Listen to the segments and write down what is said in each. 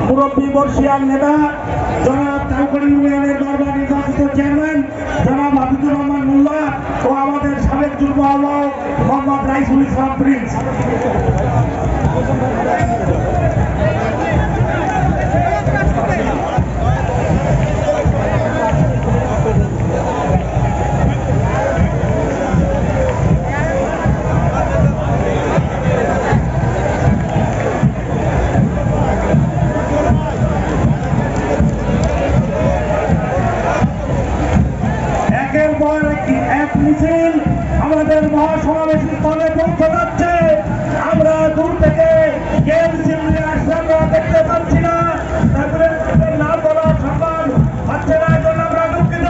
মুরব্বী বর্ষিয়ার নেতা জনাব কাউকড়ি ইউনিয়নের বারবার নির্বাচিত চেয়ারম্যান জনাব হাবিবুর রহমান মোল্লা ও আমাদের সাবেক যুগ্ম আহ্বায়ক মোহাম্মদ রাইসুল ইসলাম প্রিন্স। এক মিছিল আমাদের মহাসমাবেশের স্থলে পৌঁছে যাচ্ছে। আমরা দূর থেকে কে মিছিল নিয়ে আসলে আমরা দেখতে পাচ্ছি না, তারপরে নাম বলার সম্মান হচ্ছে না, জন্য আমরা দুঃখিত।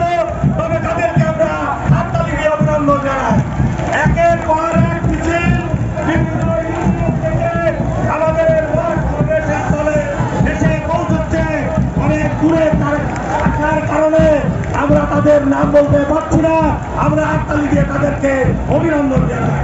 তবে তাদেরকে আমরা হাততালি দিয়ে অভিনন্দন জানাই। একের পর এক মিছিল বিভিন্ন থেকে আমাদের মহাসমাবেশের স্থলে এসে পৌঁছচ্ছে। অনেক দূরে আসার কারণে আমরা তাদের নাম বলতে পারছি না, আমরা হাততালি দিয়ে তাদেরকে অভিনন্দন জানাই।